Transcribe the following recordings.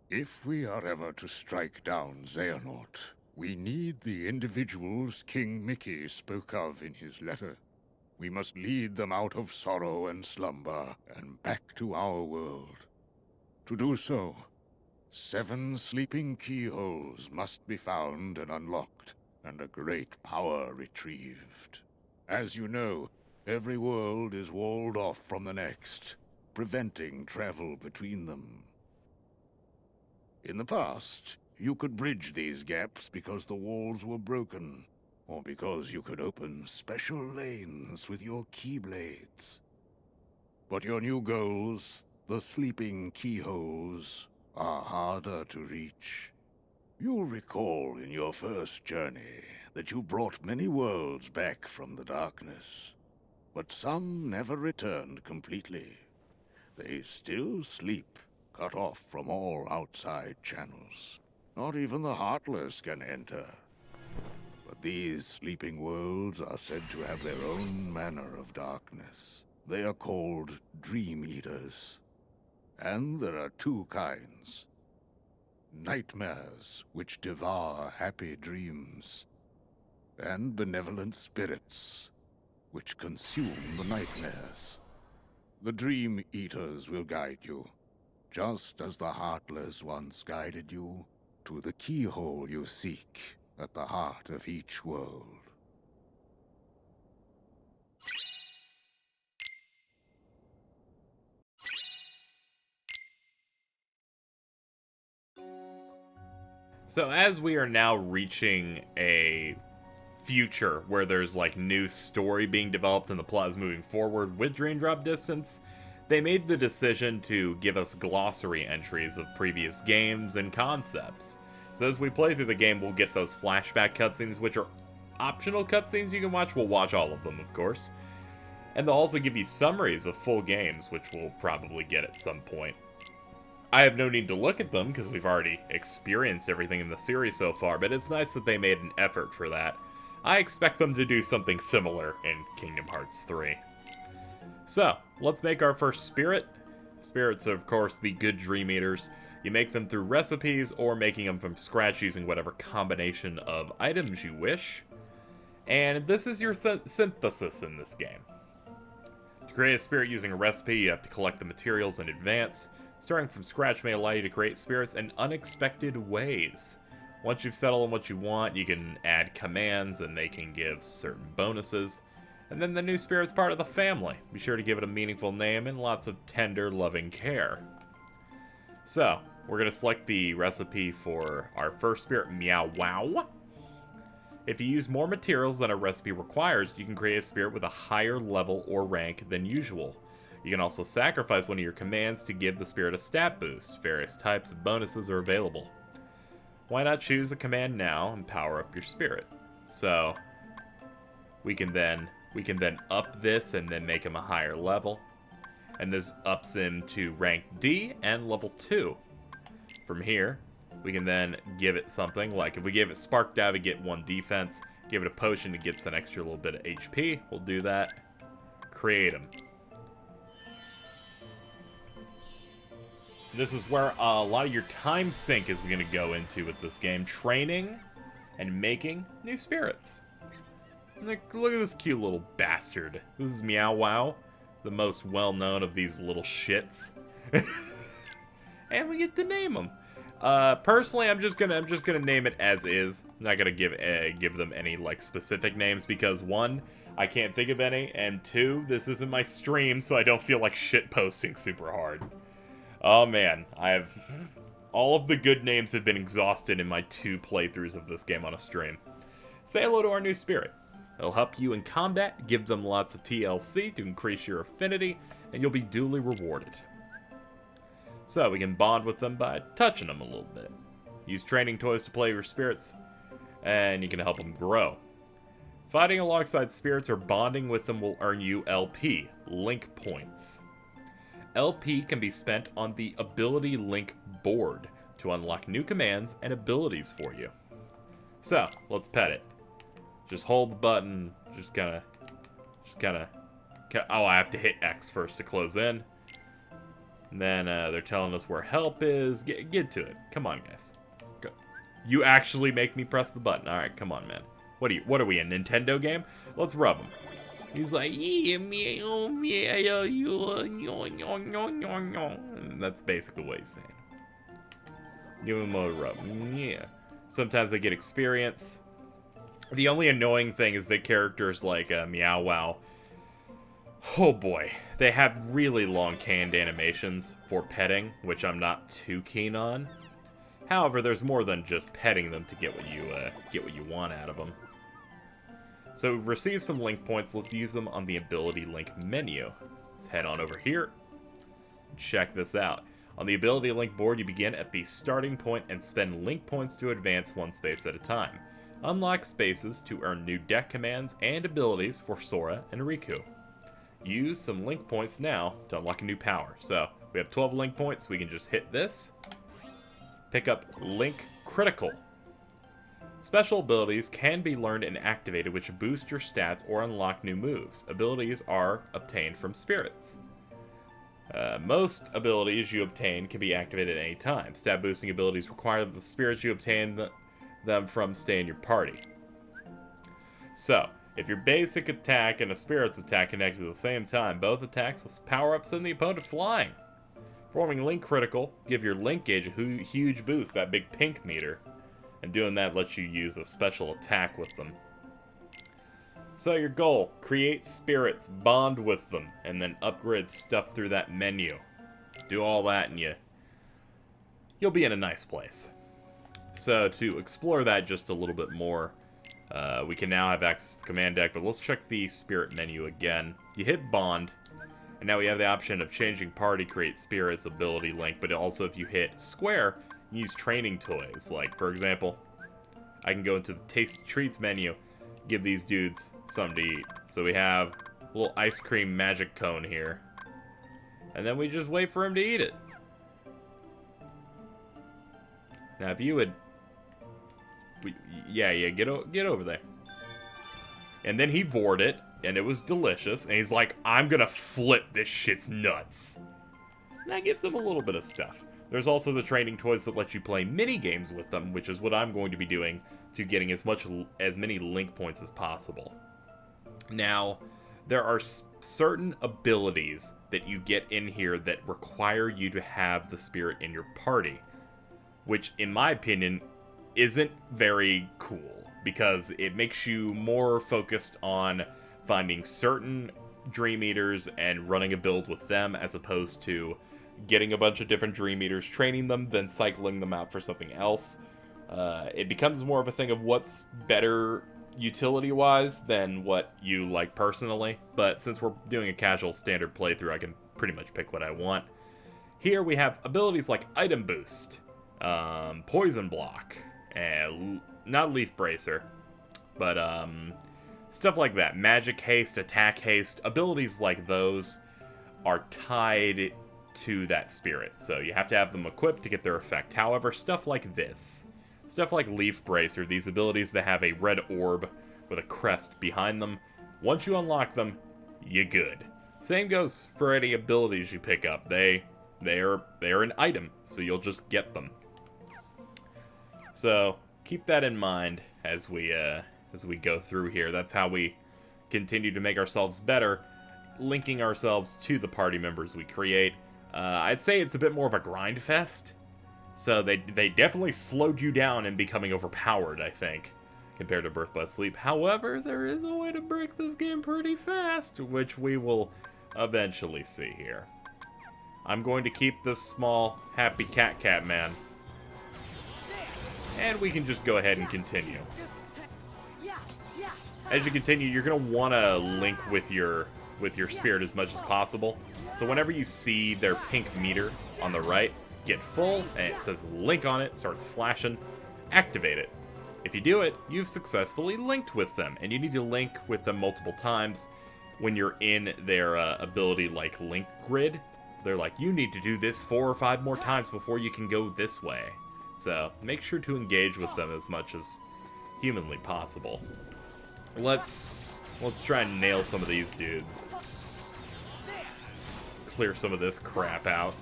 If we are ever to strike down Xehanort, we need the individuals King Mickey spoke of in his letter. We must lead them out of sorrow and slumber and back to our world. To do so, 7 sleeping keyholes must be found and unlocked, and a great power retrieved. As you know, every world is walled off from the next, preventing travel between them. In the past, you could bridge these gaps because the walls were broken, or because you could open special lanes with your keyblades. But your new goals, the sleeping keyholes, are harder to reach. You'll recall in your first journey that you brought many worlds back from the darkness, but some never returned completely. They still sleep, cut off from all outside channels. Not even the Heartless can enter. But these sleeping worlds are said to have their own manner of darkness. They are called Dream Eaters. And there are 2 kinds. Nightmares, which devour happy dreams. And benevolent spirits, which consume the nightmares. The Dream Eaters will guide you, just as the Heartless once guided you to the keyhole you seek at the heart of each world. So as we are now reaching a future where there's like new story being developed and the plot is moving forward with Dream Drop Distance, they made the decision to give us glossary entries of previous games and concepts. So as we play through the game, we'll get those flashback cutscenes, which are optional cutscenes you can watch. We'll watch all of them, of course. And they'll also give you summaries of full games, which we'll probably get at some point. I have no need to look at them because we've already experienced everything in the series so far, but it's nice that they made an effort for that. I expect them to do something similar in Kingdom Hearts 3. So, let's make our first spirit. Spirits are, of course, the good Dream Eaters. You make them through recipes or making them from scratch using whatever combination of items you wish. And this is your synthesis in this game. To create a spirit using a recipe, you have to collect the materials in advance. Starting from scratch may allow you to create spirits in unexpected ways. Once you've settled on what you want, you can add commands and they can give certain bonuses. And then the new spirit's part of the family. Be sure to give it a meaningful name and lots of tender, loving care. So, we're going to select the recipe for our first spirit, Meow Wow. If you use more materials than a recipe requires, you can create a spirit with a higher level or rank than usual. You can also sacrifice one of your commands to give the spirit a stat boost. Various types of bonuses are available. Why not choose a command now and power up your spirit? So, we can then up this and then make him a higher level. And this ups him to rank D and level 2. From here, we can then give it something like, if we give it Spark Dive, we get 1 defense. Give it a potion, it gets an extra little bit of HP. We'll do that. Create him. This is where a lot of your time sink is going to go into with this game. Training and making new spirits. Look at this cute little bastard. This is Meow Wow, the most well-known of these little shits. And we get to name them. Personally, I'm just gonna name it as is. I'm not gonna give them any like specific names because 1, I can't think of any, and 2, this isn't my stream, so I don't feel like shit posting super hard. Oh man, all of the good names have been exhausted in my 2 playthroughs of this game on a stream. Say hello to our new spirit. It'll help you in combat, give them lots of TLC to increase your affinity, and you'll be duly rewarded. So we can bond with them by touching them a little bit. Use training toys to play your spirits, and you can help them grow. Fighting alongside spirits or bonding with them will earn you LP, Link Points. LP can be spent on the Ability Link board to unlock new commands and abilities for you. So, let's pet it. Just hold the button, just kinda, oh, I have to hit X first to close in. And then they're telling us where help is. Get to it. Come on, guys. Go. You actually make me press the button. All right, come on, man. What are we, a Nintendo game? Let's rub him. He's like, yeah, me, oh, yeah, and that's basically what he's saying. Give him a rub. Yeah. Sometimes they get experience. The only annoying thing is that characters like Meow Wow, oh boy, they have really long canned animations for petting, which I'm not too keen on. However, there's more than just petting them to get what you want out of them. So receive some link points. Let's use them on the ability link menu. Let's head on over here. Check this out. On the ability link board, you begin at the starting point and spend link points to advance one space at a time. Unlock spaces to earn new deck commands and abilities for Sora and Riku. Use some link points now to unlock a new power. So we have 12 link points. We can just hit this. Pick up Link Critical. Special abilities can be learned and activated, which boost your stats or unlock new moves. Abilities are obtained from spirits. Most abilities you obtain can be activated at any time. Stat boosting abilities require that the spirits you obtain them from stay in your party. So, if your basic attack and a spirit's attack connect at the same time, both attacks will power up, send the opponent flying. Forming Link Critical, give your Link gauge a huge boost, that big pink meter. And doing that lets you use a special attack with them. So your goal, create spirits, bond with them, and then upgrade stuff through that menu. Do all that and you'll be in a nice place. So to explore that just a little bit more, we can now have access to the command deck, but let's check the spirit menu again. You hit bond, and now we have the option of changing party, create spirits, ability link, but also if you hit square, you use training toys. Like, for example, I can go into the tasty treats menu, give these dudes something to eat. So we have a little ice cream magic cone here. And then we just wait for him to eat it. Now if you would... Yeah, get over there. And then he vored it, and it was delicious. And he's like, I'm gonna flip this shit's nuts. And that gives him a little bit of stuff. There's also the training toys that let you play mini games with them, which is what I'm going to be doing to getting as many link points as possible. Now, there are certain abilities that you get in here that require you to have the spirit in your party, which, in my opinion, isn't very cool, because it makes you more focused on finding certain Dream Eaters and running a build with them, as opposed to getting a bunch of different Dream Eaters, training them, then cycling them out for something else. It becomes more of a thing of what's better utility-wise than what you like personally, but since we're doing a casual standard playthrough, I can pretty much pick what I want. Here we have abilities like Item Boost, Poison Block, and not Leaf Bracer, but stuff like that. Magic Haste, Attack Haste, abilities like those are tied to that spirit, so you have to have them equipped to get their effect. However, stuff like this, stuff like Leaf Bracer, these abilities that have a red orb with a crest behind them, once you unlock them, you're good. Same goes for any abilities you pick up. They are an item, so you'll just get them. So keep that in mind as we go through here. That's how we continue to make ourselves better, linking ourselves to the party members we create. I'd say it's a bit more of a grind fest. So they definitely slowed you down in becoming overpowered, I think, compared to Birth by Sleep. However, there is a way to break this game pretty fast, which we will eventually see here. I'm going to keep this small, happy cat man. And we can just go ahead and continue. As you continue, you're going to want to link with your spirit as much as possible. So whenever you see their pink meter on the right, get full, and it says link on it, starts flashing, activate it. If you do it, you've successfully linked with them, and you need to link with them multiple times. When you're in their ability like link grid, they're like, you need to do this 4 or 5 more times before you can go this way. So make sure to engage with them as much as humanly possible. Let's try and nail some of these dudes. clear some of this crap out.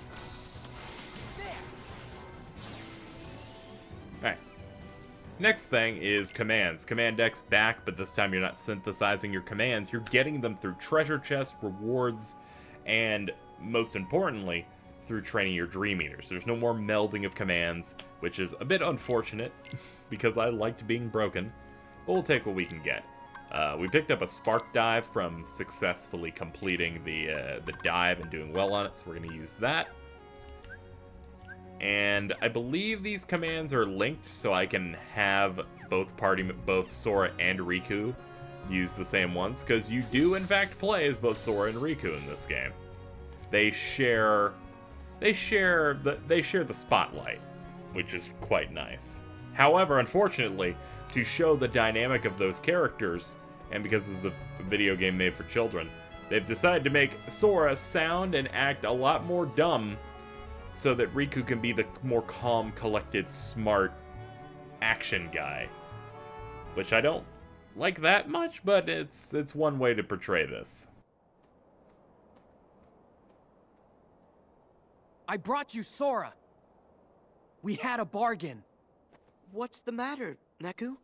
Alright. Next thing is commands. Command deck's back, but this time you're not synthesizing your commands. You're getting them through treasure chests, rewards, and most importantly, through training your Dream Eaters. There's no more melding of commands, which is a bit unfortunate, because I liked being broken, but we'll take what we can get. We picked up a Spark Dive from successfully completing the dive and doing well on it, so we're going to use that. And I believe these commands are linked, so I can have both Sora and Riku use the same ones, because you do in fact play as both Sora and Riku in this game. They share the spotlight, which is quite nice. However, unfortunately, to show the dynamic of those characters, and because this is a video game made for children, they've decided to make Sora sound and act a lot more dumb, so that Riku can be the more calm, collected, smart action guy. Which I don't like that much, but it's one way to portray this. I brought you Sora. We had a bargain. What's the matter, Neku?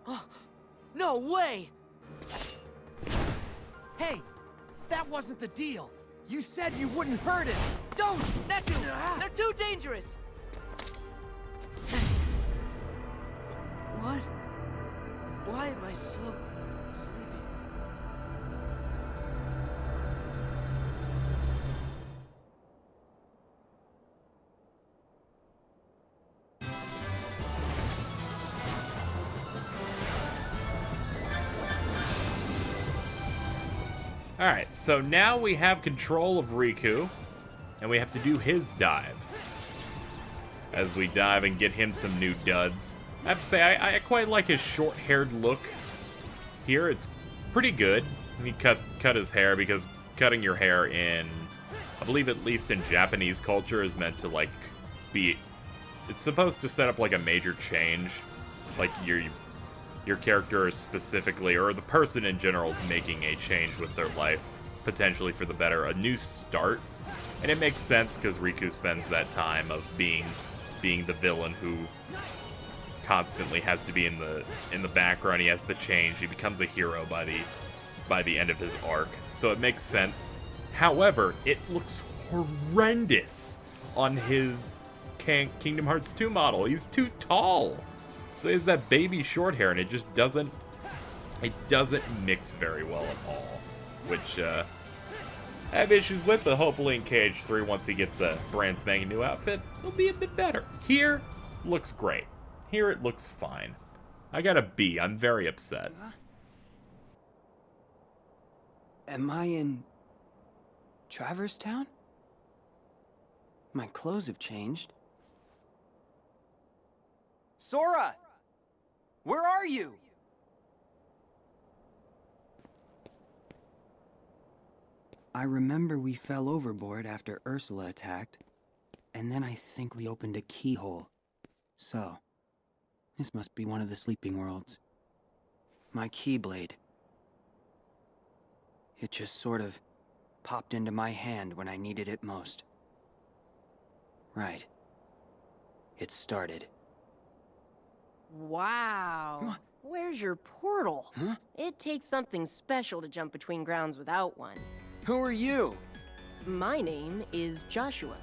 Oh, no way! Hey, that wasn't the deal. You said you wouldn't hurt him. Don't, Neku! They're too dangerous! What? Why am I so sleepy? Alright, so now we have control of Riku, and we have to do his dive. As we dive and get him some new duds. I have to say, I quite like his short-haired look here. It's pretty good. He cut his hair, because cutting your hair in, I believe at least in Japanese culture, is meant to, like, be... It's supposed to set up, like, a major change. Like, your character is specifically, or the person in general, is making a change with their life, potentially for the better, a new start. And it makes sense because Riku spends that time of being the villain who constantly has to be in the background. He has to change. He becomes a hero by the end of his arc. So it makes sense. However, it looks horrendous on his Kingdom Hearts 2 model. He's too tall. So he has that baby short hair, and it just doesn't mix very well at all. Which, I have issues with, but hopefully in KH3, once he gets a brand spanking new outfit, it'll be a bit better. Here, looks great. Here, it looks fine. I got a B. I'm very upset. Am I in Traverse Town? My clothes have changed. Sora! Where are you? I remember we fell overboard after Ursula attacked, and then I think we opened a keyhole. So, this must be one of the sleeping worlds. My Keyblade. It just sort of popped into my hand when I needed it most. Right. It started. Wow. Where's your portal? Huh? It takes something special to jump between grounds without one. Who are you? My name is Joshua.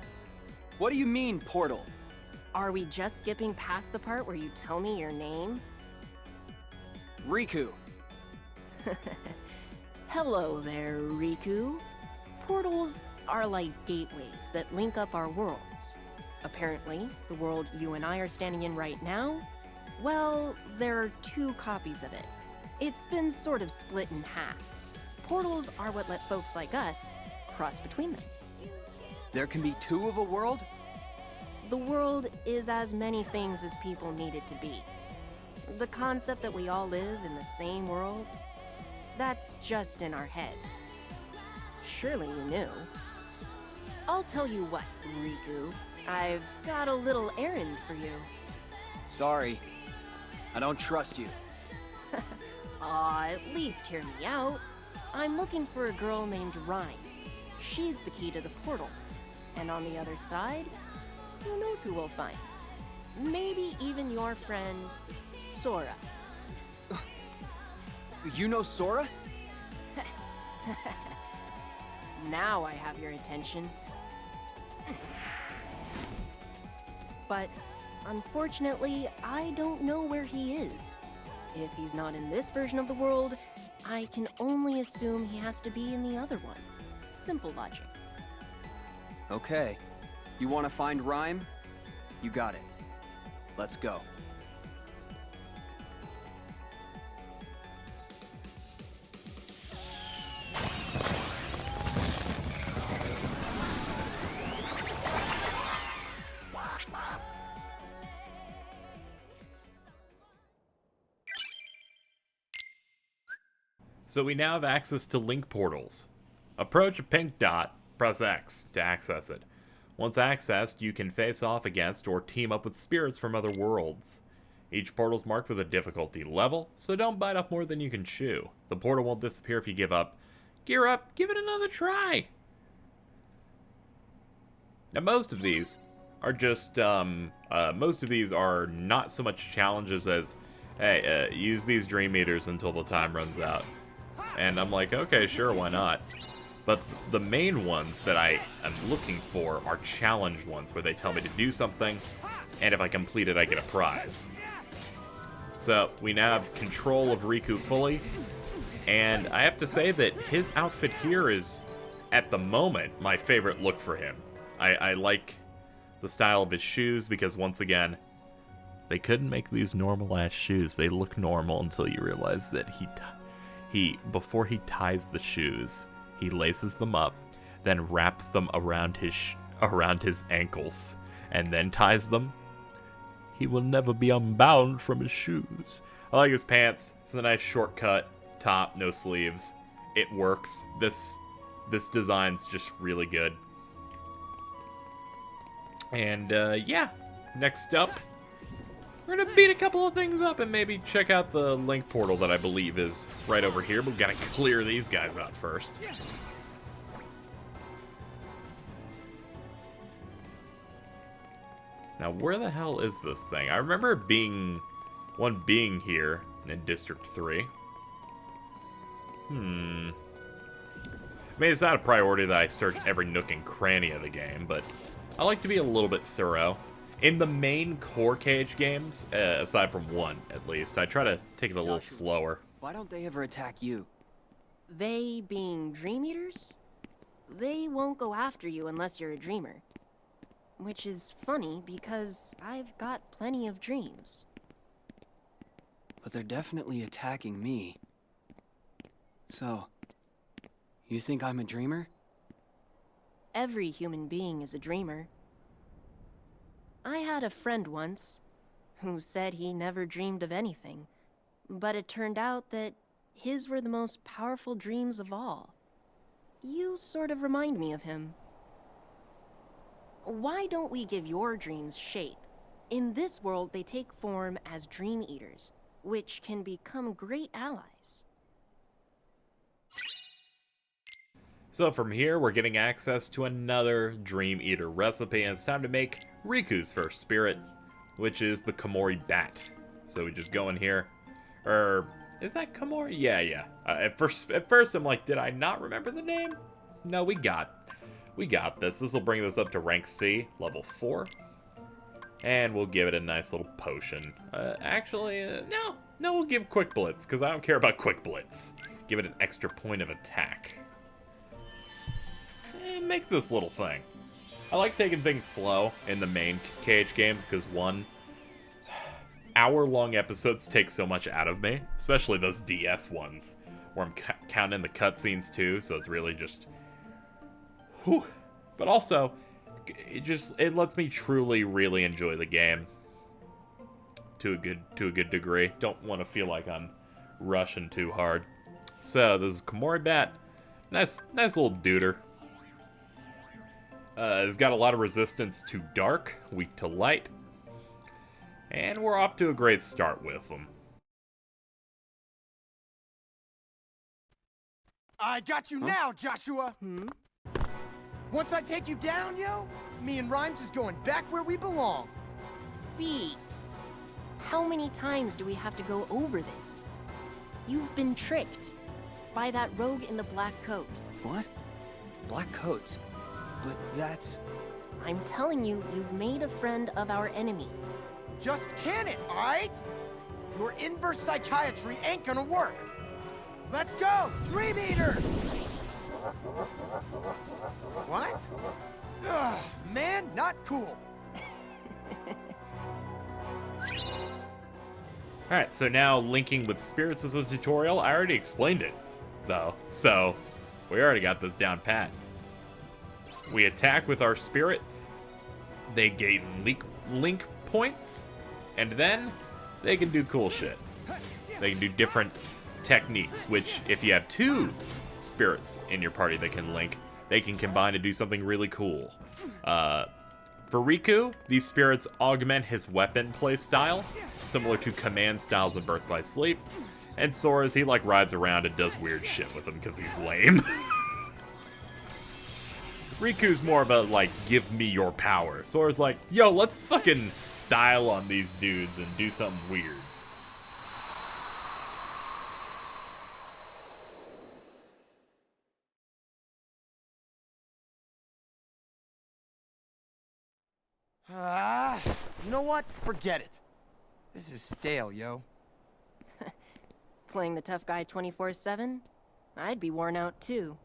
What do you mean, portal? Are we just skipping past the part where you tell me your name? Riku. Hello there, Riku. Portals are like gateways that link up our worlds. Apparently, the world you and I are standing in right now, well, there are two copies of it. It's been sort of split in half. Portals are what let folks like us cross between them. There can be two of a world? The world is as many things as people need it to be. The concept that we all live in the same world, that's just in our heads. Surely you knew. I'll tell you what, Riku. I've got a little errand for you. Sorry. I don't trust you. At least hear me out. I'm looking for a girl named Rhyme. She's the key to the portal. And on the other side, who knows who we'll find? Maybe even your friend, Sora. You know Sora? Now I have your attention. But unfortunately, I don't know where he is. If he's not in this version of the world, I can only assume he has to be in the other one. Simple logic. Okay. You want to find Rhyme? You got it. Let's go. So we now have access to link portals. Approach a pink dot, press X to access it. Once accessed, you can face off against or team up with spirits from other worlds. Each portal is marked with a difficulty level, so don't bite off more than you can chew. The portal won't disappear if you give up. Gear up, give it another try! Now most of these are just, most of these are not so much challenges as, hey, use these Dream Eaters until the time runs out. And I'm like, okay, sure, why not? But the main ones that I am looking for are challenge ones, where they tell me to do something, and if I complete it, I get a prize. So, we now have control of Riku fully, and I have to say that his outfit here is, at the moment, my favorite look for him. I like the style of his shoes, because once again, they couldn't make these normal-ass shoes. They look normal until you realize that before he ties the shoes, he laces them up, then wraps them around his ankles, and then ties them. He will never be unbound from his shoes. I like his pants. It's a nice shortcut top, no sleeves. It works. This design's just really good. And yeah, next up, we're gonna beat a couple of things up and maybe check out the link portal that I believe is right over here. But we've got to clear these guys out first. Now, where the hell is this thing? I remember one being here in District 3. I mean, it's not a priority that I search every nook and cranny of the game, but I like to be a little bit thorough. In the main core Cage games, aside from one at least, I try to take it a little slower. Why don't they ever attack you? They being Dream Eaters? They won't go after you unless you're a dreamer. Which is funny because I've got plenty of dreams. But they're definitely attacking me. So, you think I'm a dreamer? Every human being is a dreamer. I had a friend once who said he never dreamed of anything, but it turned out that his were the most powerful dreams of all. You sort of remind me of him. Why don't we give your dreams shape? In this world, they take form as Dream Eaters, which can become great allies. So from here, we're getting access to another Dream Eater recipe, and it's time to make Riku's first spirit, which is the Komori Bat. So we just go in here. Is that Komori? Yeah. At first I'm like, did I not remember the name? No, we got this. This will bring this up to rank C, level 4. And we'll give it a nice little potion. No, we'll give Quick Blitz, because I don't care about Quick Blitz. Give it an extra point of attack. And make this little thing. I like taking things slow in the main Cage games, because one, hour-long episodes take so much out of me, especially those DS ones, where I'm counting the cutscenes too, so it's really just, whew. But also, it lets me truly, really enjoy the game to a good degree. Don't want to feel like I'm rushing too hard. So this is Komori Bat, nice little duder. It's got a lot of resistance to dark, weak to light, and we're off to a great start with them. I got you now, Joshua! Once I take you down, yo, me and Rhymes is going back where we belong. Beat. How many times do we have to go over this? You've been tricked by that rogue in the black coat. What? Black coats? But that's... I'm telling you, you've made a friend of our enemy. Just can it, alright? Your inverse psychiatry ain't gonna work. Let's go, Dream Eaters! What? Ugh, man, not cool. Alright, so now linking with spirits as a tutorial. I already explained it, though, so we already got this down pat. We attack with our spirits, they gain link points, and then they can do cool shit. They can do different techniques, which if you have 2 spirits in your party that can link, they can combine to do something really cool. For Riku, these spirits augment his weapon playstyle, similar to command styles in Birth by Sleep. And Sora's, he like rides around and does weird shit with him because he's lame. Riku's more of a, like, give me your power. Sora's like, yo, let's fucking style on these dudes and do something weird. You know what? Forget it. This is stale, yo. Playing the tough guy 24/7? I'd be worn out too.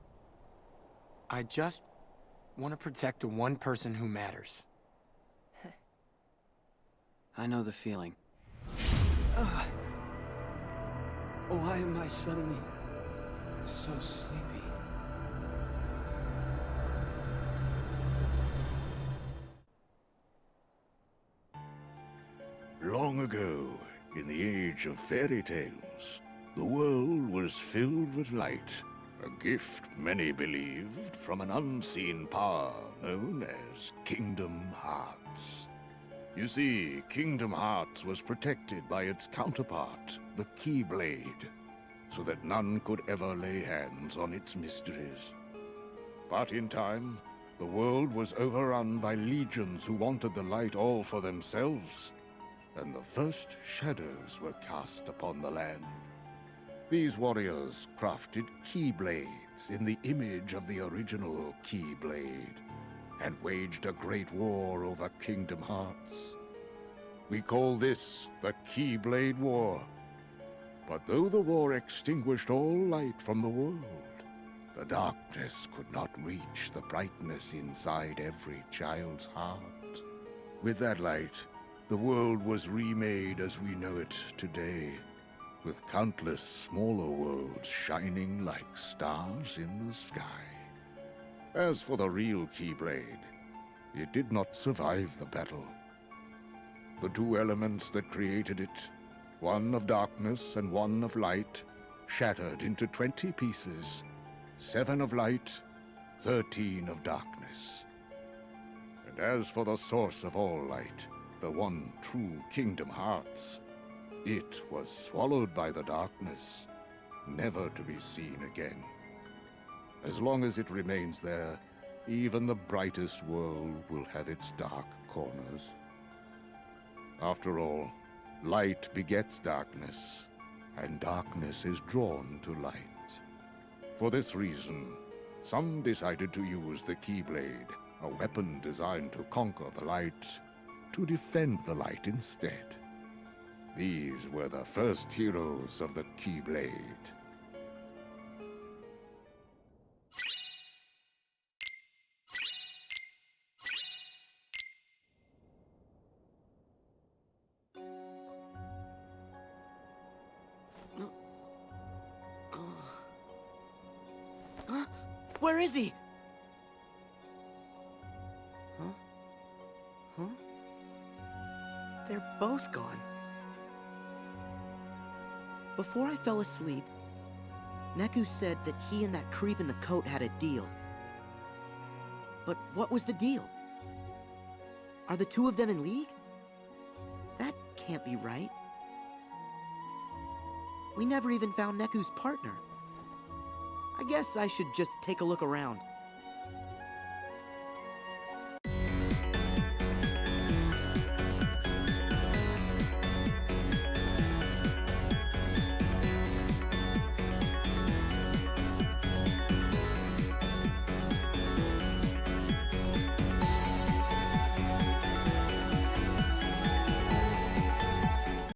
I just want to protect the one person who matters. I know the feeling. Why am I suddenly so sleepy? Long ago, in the age of fairy tales, the world was filled with light, a gift many believed from an unseen power known as Kingdom Hearts. You see, Kingdom Hearts was protected by its counterpart, the Keyblade, so that none could ever lay hands on its mysteries. But in time, the world was overrun by legions who wanted the light all for themselves, and the first shadows were cast upon the land. These warriors crafted Keyblades in the image of the original Keyblade, and waged a great war over Kingdom Hearts. We call this the Keyblade War. But though the war extinguished all light from the world, the darkness could not reach the brightness inside every child's heart. With that light, the world was remade as we know it today, with countless smaller worlds shining like stars in the sky. As for the real Keyblade, it did not survive the battle. The 2 elements that created it, one of darkness and one of light, shattered into 20 pieces, 7 of light, 13 of darkness. And as for the source of all light, the one true Kingdom Hearts, it was swallowed by the darkness, never to be seen again. As long as it remains there, even the brightest world will have its dark corners. After all, light begets darkness, and darkness is drawn to light. For this reason, some decided to use the Keyblade, a weapon designed to conquer the light, to defend the light instead. These were the first heroes of the Keyblade. Where is he? They're both gone. Before I fell asleep, Neku said that he and that creep in the coat had a deal. But what was the deal? Are the 2 of them in league? That can't be right. We never even found Neku's partner. I guess I should just take a look around.